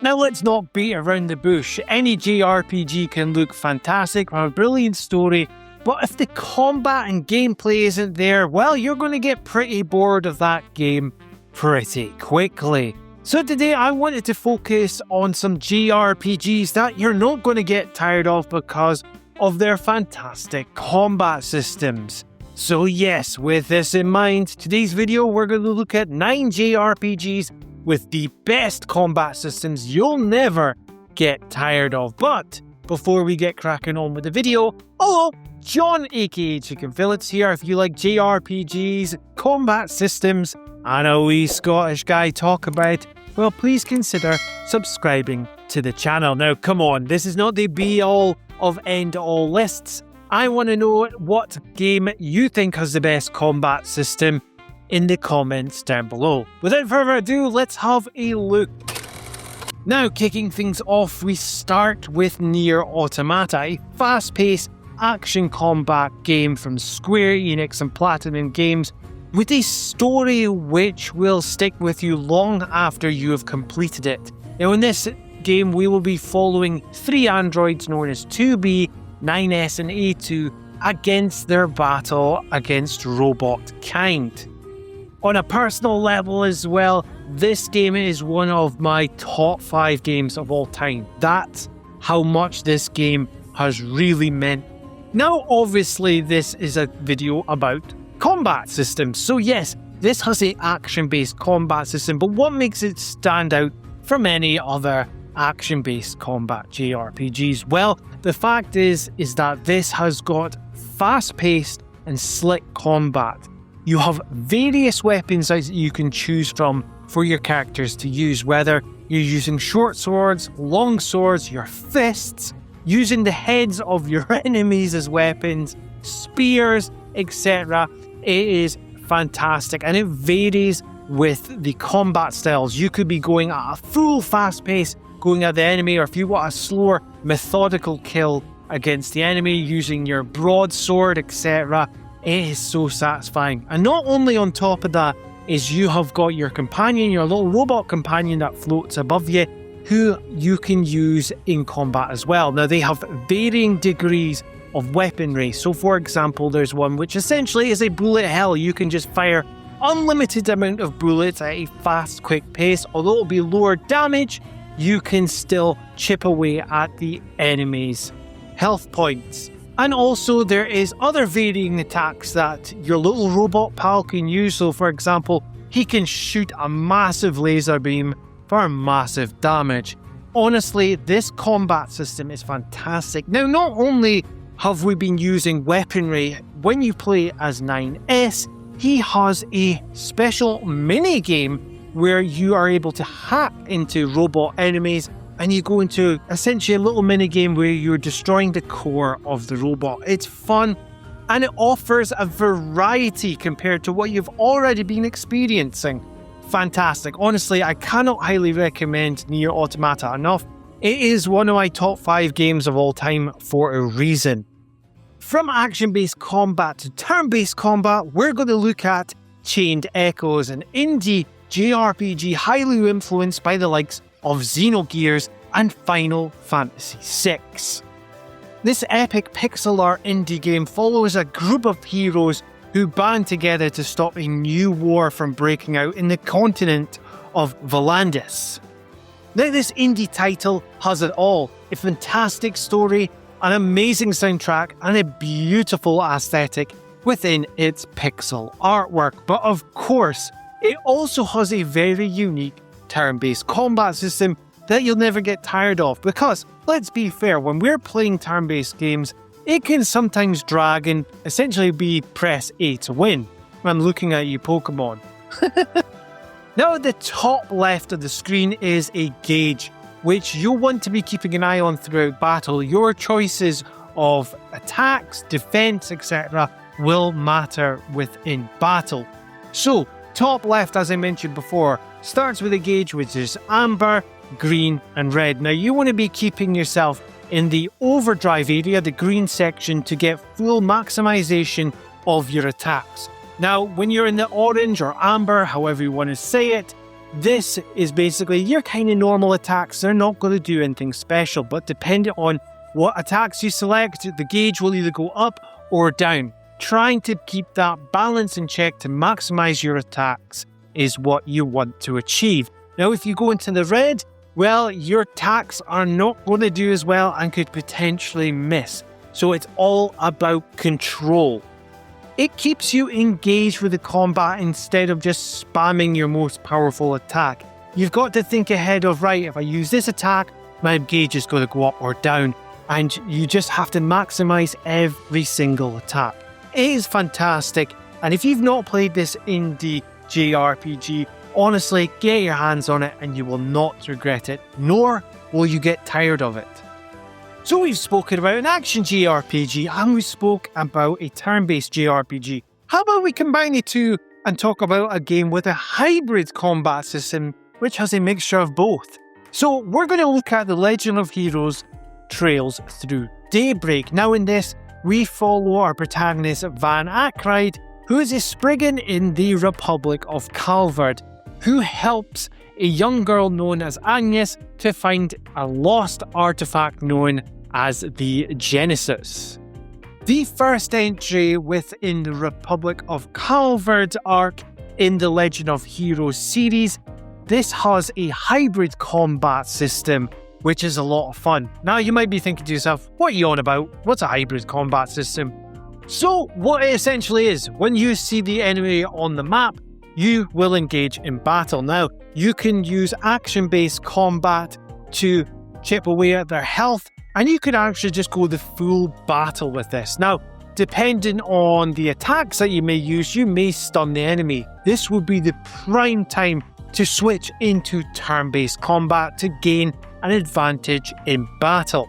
Now let's not beat around the bush. Any JRPG can look fantastic, have a brilliant story, but if the combat and gameplay isn't there, well, you're going to get pretty bored of that game pretty quickly. So today I wanted to focus on some JRPGs that you're not going to get tired of because of their fantastic combat systems. So yes, with this in mind, today's video we're going to look at 9 JRPGs with the best combat systems you'll never get tired of. But before we get cracking on with the video, hello, John aka Chicken Fillets here. If you like JRPGs, combat systems, and a wee Scottish guy talk about, well, please consider subscribing to the channel. Now come on, this is not the be all of end all lists. I want to know what game you think has the best combat system in the comments down below. Without further ado, let's have a look. Now, kicking things off, we start with Nier Automata, a fast-paced action combat game from Square Enix and Platinum Games, with a story which will stick with you long after you have completed it. Now, in this game, we will be following 3 androids known as 2B, 9S and A2 against their battle against robot kind. On a personal level as well, this game is one of my top 5 games of all time. That's how much this game has really meant. Now, obviously, this is a video about combat systems. So yes, this has an action-based combat system, but what makes it stand out from any other action-based combat JRPGs? Well, the fact is that this has got fast-paced and slick combat. You have various weapons that you can choose from for your characters to use, whether you're using short swords, long swords, your fists, using the heads of your enemies as weapons, spears, etc. It is fantastic, and it varies with the combat styles. You could be going at a full fast pace, going at the enemy, or if you want a slower, methodical kill against the enemy using your broadsword, etc. It is so satisfying. And not only on top of that is you have got your companion, your little robot companion that floats above you, who you can use in combat as well. Now, they have varying degrees of weaponry. So for example, there's one which essentially is a bullet hell. You can just fire unlimited amount of bullets at a fast, quick pace. Although it'll be lower damage, you can still chip away at the enemy's health points. And also there is other varying attacks that your little robot pal can use. So for example, he can shoot a massive laser beam for massive damage. Honestly, this combat system is fantastic. Now, not only have we been using weaponry, when you play as 9S, he has a special mini game where you are able to hack into robot enemies, and you go into essentially a little mini game where you're destroying the core of the robot. It's fun, and it offers a variety compared to what you've already been experiencing. Fantastic. Honestly, I cannot highly recommend Nier Automata enough. It is one of my top 5 games of all time for a reason. From action-based combat to turn-based combat, we're going to look at Chained Echoes, an indie JRPG highly influenced by the likes of Xenogears and Final Fantasy VI. This epic pixel art indie game follows a group of heroes who band together to stop a new war from breaking out in the continent of Volandis. Now, this indie title has it all: a fantastic story, an amazing soundtrack, and a beautiful aesthetic within its pixel artwork. But of course, it also has a very unique turn-based combat system that you'll never get tired of, because let's be fair, when we're playing turn-based games, it can sometimes drag and essentially be press A to win. I'm looking at you, Pokemon. Now, at the top left of the screen is a gauge, which you'll want to be keeping an eye on throughout battle. Your choices of attacks, defense, etc. will matter within battle. So, top left, as I mentioned before, starts with a gauge which is amber, green and red. Now, you want to be keeping yourself in the overdrive area, the green section, to get full maximization of your attacks. Now, when you're in the orange or amber, however you want to say it, This is basically your kind of normal attacks. They're not going to do anything special, but depending on what attacks you select, the gauge will either go up or down. Trying to keep that balance in check to maximize your attacks is what you want to achieve. Now, if you go into the red, well, your attacks are not going to do as well and could potentially miss. So it's all about control. It keeps you engaged with the combat instead of just spamming your most powerful attack. You've got to think ahead of, right, if I use this attack, my gauge is going to go up or down. And you just have to maximize every single attack. It is fantastic. And if you've not played this indie JRPG, honestly, get your hands on it and you will not regret it, nor will you get tired of it. So we've spoken about an action JRPG and we spoke about a turn-based JRPG. How about we combine the two and talk about a game with a hybrid combat system which has a mixture of both? So we're going to look at The Legend of Heroes Trails through Daybreak. Now in this, we follow our protagonist Van Ackreid, who is a spriggan in the Republic of Calvard, who helps a young girl known as Agnes to find a lost artifact known as the Genesis. The first entry within the Republic of Calvard arc in the Legend of Heroes series, this has a hybrid combat system, which is a lot of fun. Now you might be thinking to yourself, what are you on about? What's a hybrid combat system? So what it essentially is, when you see the enemy on the map, you will engage in battle. Now, you can use action-based combat to chip away at their health, and you can actually just go the full battle with this. Now, depending on the attacks that you may use, you may stun the enemy. This would be the prime time to switch into turn-based combat to gain an advantage in battle.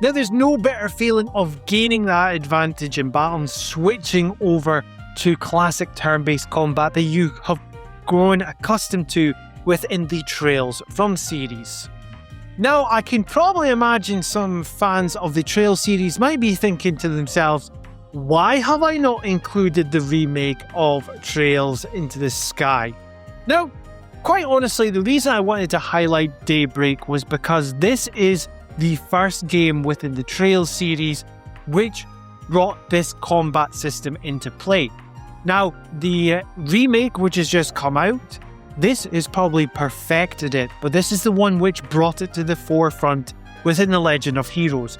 Now, there's no better feeling of gaining that advantage in battle and switching over to classic turn-based combat that you have grown accustomed to within the Trails from series. Now, I can probably imagine some fans of the Trail series might be thinking to themselves, why have I not included the remake of Trails into the Sky? Now, quite honestly, the reason I wanted to highlight Daybreak was because this is the first game within the Trails series which brought this combat system into play. Now, the remake which has just come out, this has probably perfected it, but this is the one which brought it to the forefront within the Legend of Heroes.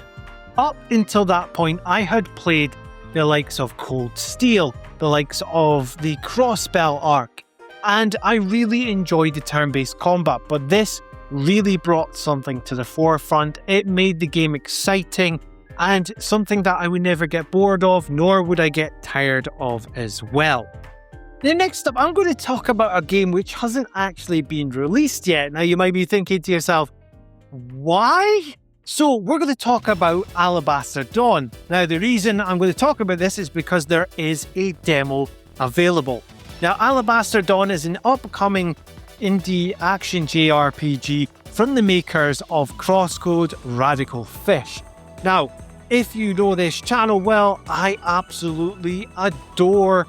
Up until that point, I had played the likes of Cold Steel, the likes of the Crossbell arc, and I really enjoyed the turn-based combat, but this really brought something to the forefront. It made the game exciting and something that I would never get bored of, nor would I get tired of as well. Now, next up, I'm going to talk about a game which hasn't actually been released yet. Now, you might be thinking to yourself, why? So, we're going to talk about Alabaster Dawn. Now, the reason I'm going to talk about this is because there is a demo available. Now, Alabaster Dawn is an upcoming indie action JRPG from the makers of Crosscode Radical Fish. Now, if you know this channel well, I absolutely adore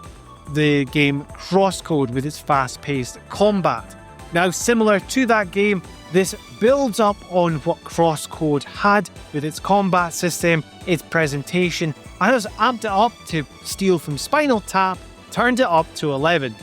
the game Crosscode with its fast-paced combat. Now, similar to that game, this builds up on what Crosscode had with its combat system, its presentation, and has amped it up to steal from Spinal Tap, turned it up to 11.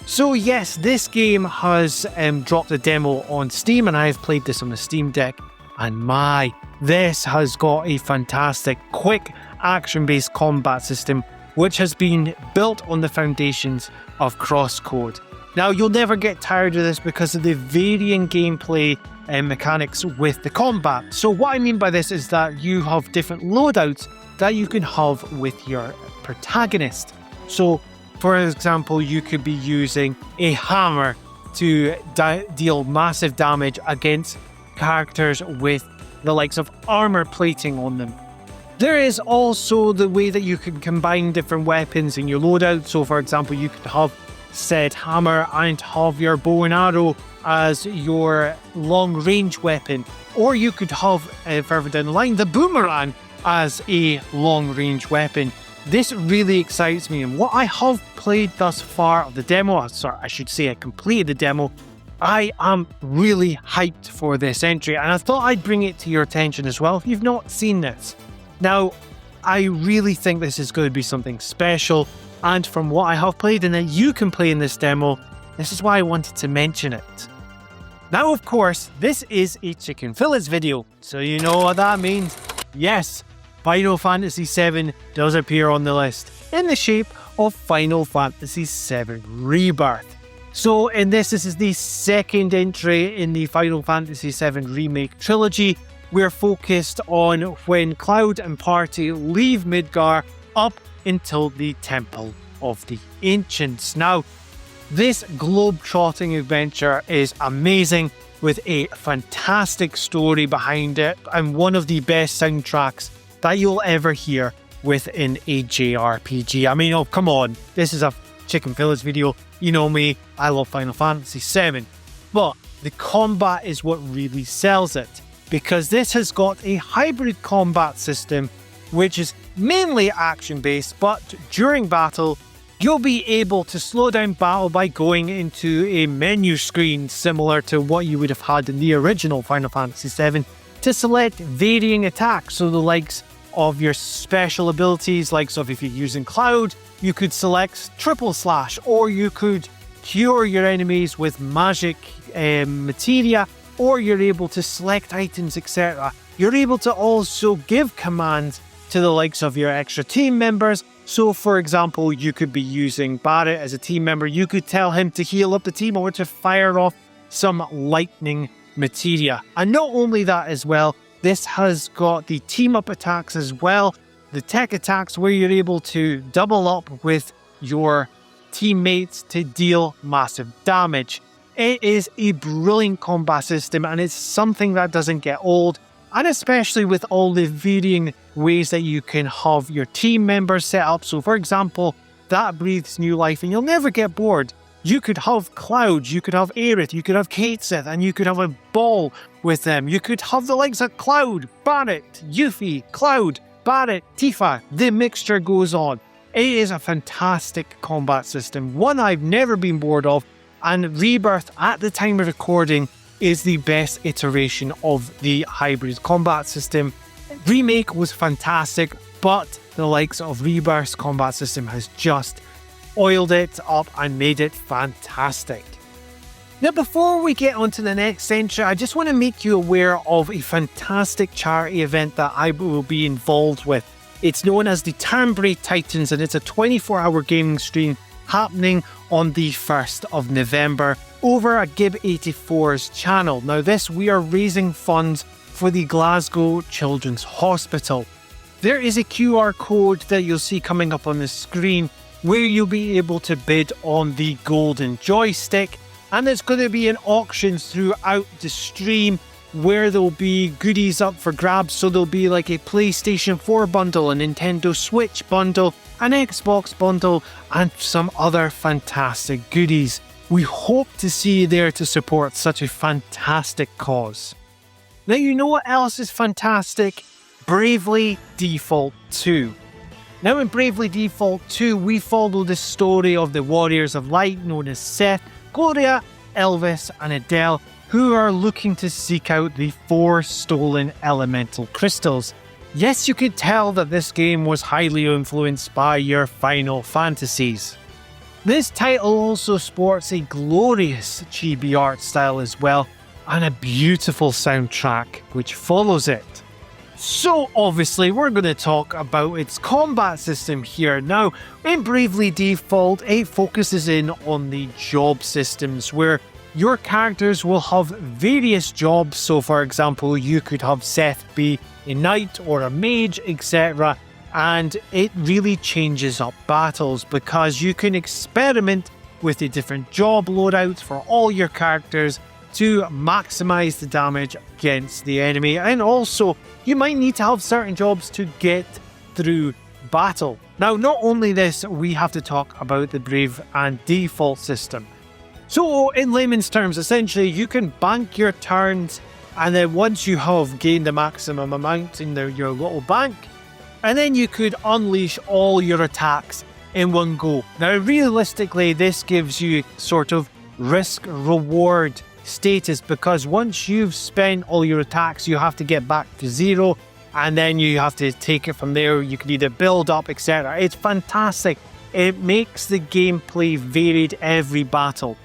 So yes, this game has dropped a demo on Steam, and I have played this on the Steam Deck, and my, this has got a fantastic, quick, action-based combat system which has been built on the foundations of Crosscode. Now, you'll never get tired of this because of the varying gameplay mechanics with the combat. So what I mean by this is that you have different loadouts that you can have with your protagonist. So, for example, you could be using a hammer to deal massive damage against characters with the likes of armor plating on them. There is also the way that you can combine different weapons in your loadout. So, for example, you could have said hammer and have your bow and arrow as your long-range weapon. Or you could have, further down the line, the boomerang as a long-range weapon. This really excites me, and what I have played thus far of the demo, I should say I completed the demo, I am really hyped for this entry, and I thought I'd bring it to your attention as well if you've not seen this. Now, I really think this is going to be something special, and from what I have played and that you can play in this demo, this is why I wanted to mention it. Now, of course, this is a Chicken Fillets video, so you know what that means. Yes, Final Fantasy VII does appear on the list, in the shape of Final Fantasy VII Rebirth. So in this is the second entry in the Final Fantasy VII Remake trilogy. We're focused on when Cloud and party leave Midgar up until the Temple of the Ancients. Now, this globe-trotting adventure is amazing, with a fantastic story behind it and one of the best soundtracks that you'll ever hear within a JRPG. I mean, oh, come on, this is a Chicken Fillets video. You know me, I love Final Fantasy VII. But the combat is what really sells it, because this has got a hybrid combat system which is mainly action-based, but during battle, you'll be able to slow down battle by going into a menu screen similar to what you would have had in the original Final Fantasy VII to select varying attacks. So the likes of your special abilities, like so if you're using Cloud, you could select triple slash, or you could cure your enemies with magic materia, or you're able to select items, etc. You're able to also give commands to the likes of your extra team members. So for example, you could be using Barrett as a team member. You could tell him to heal up the team or to fire off some lightning materia. And not only that as well, this has got the team up attacks as well. The tech attacks where you're able to double up with your teammates to deal massive damage. It is a brilliant combat system, and it's something that doesn't get old. And especially with all the varying ways that you can have your team members set up. So for example, that breathes new life and you'll never get bored. You could have Cloud, you could have Aerith, you could have Kateseth, and you could have a ball with them. You could have the likes of Cloud, Barrett, Yuffie, Cloud, Barrett, Tifa. The mixture goes on. It is a fantastic combat system, one I've never been bored of, and Rebirth at the time of recording is the best iteration of the hybrid combat system. Remake was fantastic, but the likes of Rebirth's combat system has just oiled it up and made it fantastic. Now, before we get on to the next entry, I just want to make you aware of a fantastic charity event that I will be involved with. It's known as the Turnberry Titans, and it's a 24-hour gaming stream happening on the 1st of November over at Gib84's channel. Now this, we are raising funds for the Glasgow Children's Hospital. There is a QR code that you'll see coming up on the screen where you'll be able to bid on the golden joystick, and there's going to be an auction throughout the stream where there'll be goodies up for grabs. So there'll be like a PlayStation 4 bundle, a Nintendo Switch bundle, an Xbox bundle, and some other fantastic goodies. We hope to see you there to support such a fantastic cause. Now, you know what else is fantastic? Bravely Default 2. Now in Bravely Default 2, we follow the story of the Warriors of Light known as Seth, Gloria, Elvis, and Adele, who are looking to seek out the 4 stolen elemental crystals. Yes, you could tell that this game was highly influenced by your Final Fantasies. This title also sports a glorious chibi art style as well, and a beautiful soundtrack which follows it. So obviously we're going to talk about its combat system here. Now, in Bravely Default, it focuses in on the job systems where your characters will have various jobs. So for example, you could have Seth be a knight or a mage, etc. And it really changes up battles because you can experiment with the different job loadouts for all your characters to maximize the damage against the enemy. And also, you might need to have certain jobs to get through battle. Now, not only this, we have to talk about the Brave and Default system. So, in layman's terms, essentially, you can bank your turns, and then once you have gained the maximum amount in your little bank, and then you could unleash all your attacks in one go. Now, realistically, this gives you sort of risk-reward status, because once you've spent all your attacks, you have to get back to 0, and then you have to take it from there. You can either build up, etc. It's fantastic. It makes the gameplay varied every battle.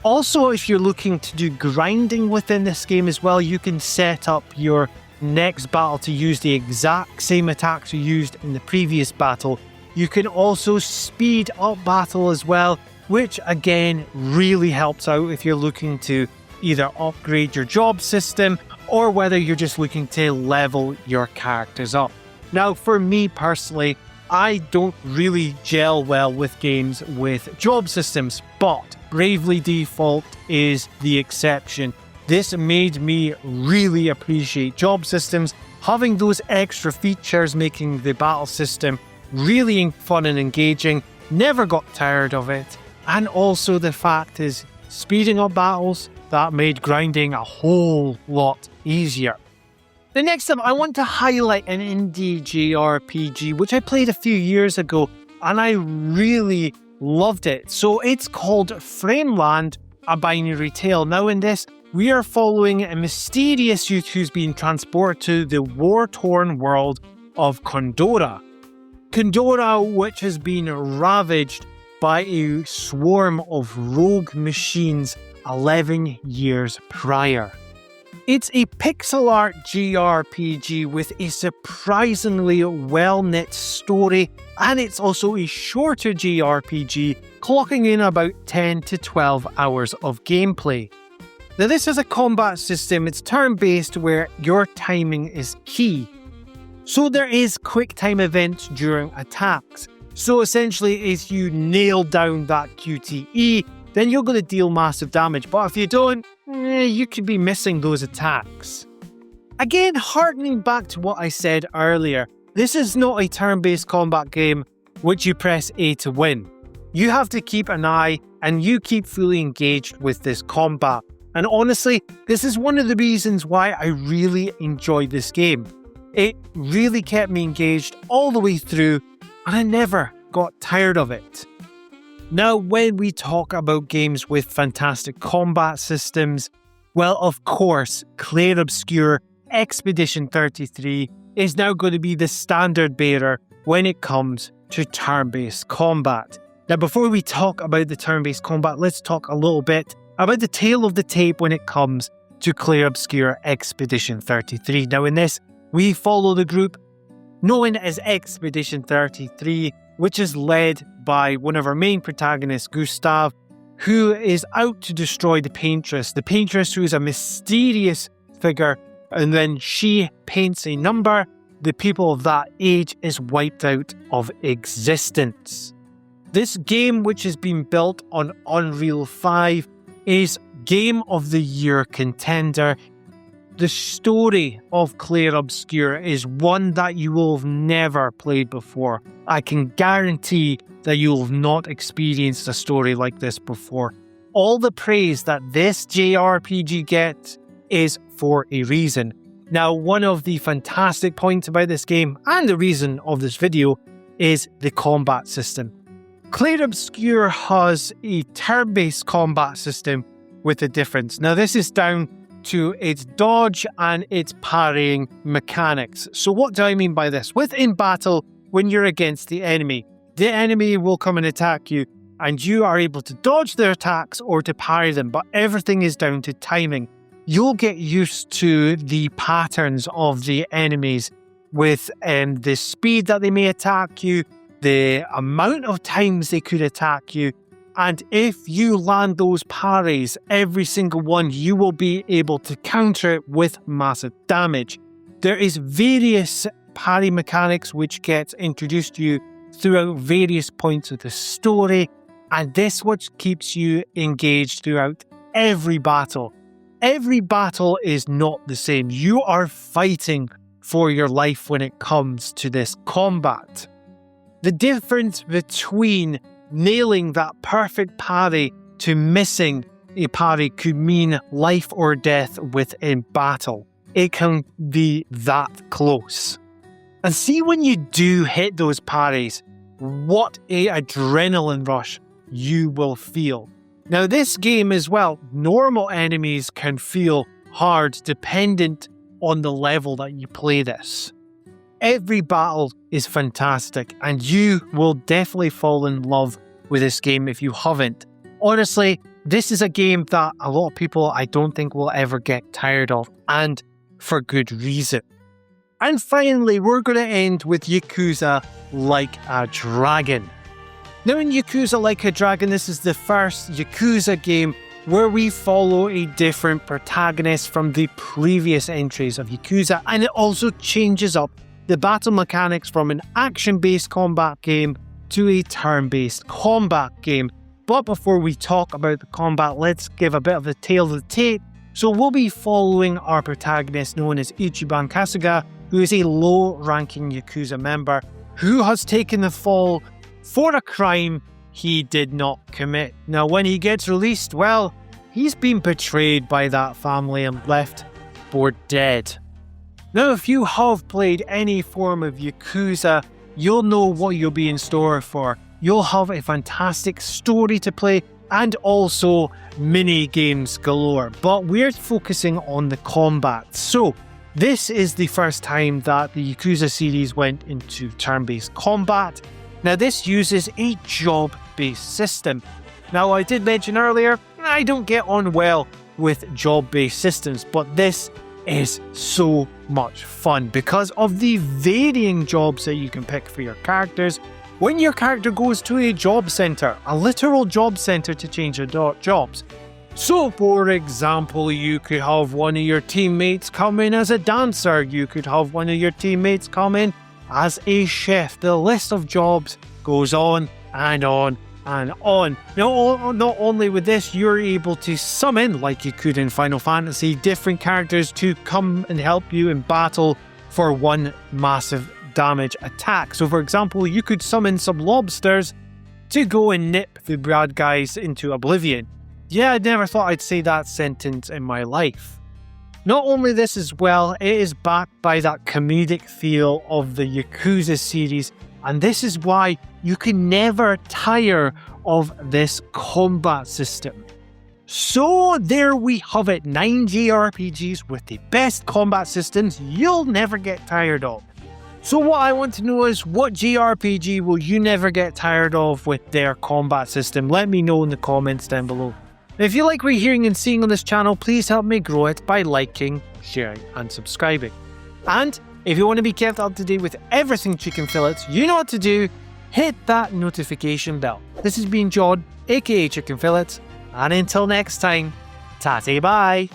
Also, if you're looking to do grinding within this game as well, you can set up your next battle to use the exact same attacks you used in the previous battle. You can also speed up battle as well, which again really helps out if you're looking to either upgrade your job system or whether you're just looking to level your characters up. Now, for me personally, I don't really gel well with games with job systems, but Bravely Default is the exception. This made me really appreciate job systems, having those extra features making the battle system really fun and engaging, never got tired of it, and also the fact is speeding up battles, that made grinding a whole lot easier. The next up, I want to highlight an indie JRPG which I played a few years ago and I really loved it. So it's called Frameland, A Binary Tale. Now in this, we are following a mysterious youth who's been transported to the war-torn world of Condora. Condora, which has been ravaged by a swarm of rogue machines 11 years prior. It's a pixel art JRPG with a surprisingly well-knit story, and it's also a shorter JRPG, clocking in about 10 to 12 hours of gameplay. Now this is a combat system, it's turn-based where your timing is key. So there is quick time events during attacks. So essentially if you nail down that QTE, then you're going to deal massive damage, but if you don't, you could be missing those attacks. Again, harkening back to what I said earlier, this is not a turn-based combat game which you press A to win. You have to keep an eye and you keep fully engaged with this combat. And honestly, this is one of the reasons why I really enjoyed this game. It really kept me engaged all the way through and I never got tired of it. Now, when we talk about games with fantastic combat systems, well, of course, Clair Obscur Expedition 33 is now going to be the standard bearer when it comes to turn-based combat. Now, before we talk about the turn-based combat, let's talk a little bit about the tail of the tape when it comes to Clair Obscur Expedition 33. Now, in this, we follow the group known as Expedition 33, which is led by one of our main protagonists, Gustav, who is out to destroy the Paintress. The Paintress, who is a mysterious figure, and then she paints a number. The people of that age is wiped out of existence. This game, which has been built on Unreal 5, is Game of the Year contender. The story of Clair Obscur is one that you will have never played before. I can guarantee that you will have not experienced a story like this before. All the praise that this JRPG gets is for a reason. Now, one of the fantastic points about this game, and the reason of this video, is the combat system. Clair Obscur has a turn-based combat system with a difference. Now, this is down to its dodge and its parrying mechanics. So what do I mean by this? Within battle, when you're against the enemy will come and attack you, and you are able to dodge their attacks or to parry them, but everything is down to timing. You'll get used to the patterns of the enemies with the speed that they may attack you, the amount of times they could attack you, and if you land those parries, every single one, you will be able to counter it with massive damage. There is various parry mechanics which gets introduced to you throughout various points of the story, and this what keeps you engaged throughout every battle. Every battle is not the same. You are fighting for your life when it comes to this combat. The difference between nailing that perfect parry to missing a parry could mean life or death within battle. It can be that close. And see, when you do hit those parries, what a adrenaline rush you will feel. Now this game as well, normal enemies can feel hard dependent on the level that you play this. Every battle is fantastic and you will definitely fall in love with this game if you haven't. Honestly, this is a game that a lot of people I don't think will ever get tired of, and for good reason. And finally, we're going to end with Yakuza Like a Dragon. Now in Yakuza Like a Dragon, this is the first Yakuza game where we follow a different protagonist from the previous entries of Yakuza, and it also changes up the battle mechanics from an action-based combat game to a turn-based combat game. But before we talk about the combat, let's give a bit of the tale of the tape. So we'll be following our protagonist known as Ichiban Kasuga, who is a low-ranking Yakuza member who has taken the fall for a crime he did not commit. Now when he gets released, well, he's been betrayed by that family and left for dead. Now if you have played any form of Yakuza, you'll know what you'll be in store for. You'll have a fantastic story to play and also mini games galore, but we're focusing on the combat. So this is the first time that the Yakuza series went into turn-based combat. Now this uses a job-based system. Now I did mention earlier, I don't get on well with job-based systems, but this is so much fun because of the varying jobs that you can pick for your characters. When your character goes to a job center, a literal job center to change their jobs. So for example, you could have one of your teammates come in as a dancer, you could have one of your teammates come in as a chef. The list of jobs goes on and on and on. Now, not only with this, you're able to summon, like you could in Final Fantasy, different characters to come and help you in battle for one massive damage attack. So for example, you could summon some lobsters to go and nip the bad guys into oblivion. Yeah, I never thought I'd say that sentence in my life. Not only this as well, it is backed by that comedic feel of the Yakuza series, and this is why you can never tire of this combat system. So there we have it, 9 JRPGs with the best combat systems you'll never get tired of. So what I want to know is, what JRPG will you never get tired of with their combat system? Let me know in the comments down below. If you like what you're hearing and seeing on this channel, please help me grow it by liking, sharing and subscribing. And if you want to be kept up to date with everything Chicken Fillets, you know what to do, hit that notification bell. This has been John, aka Chicken Fillets, and until next time, tatty bye!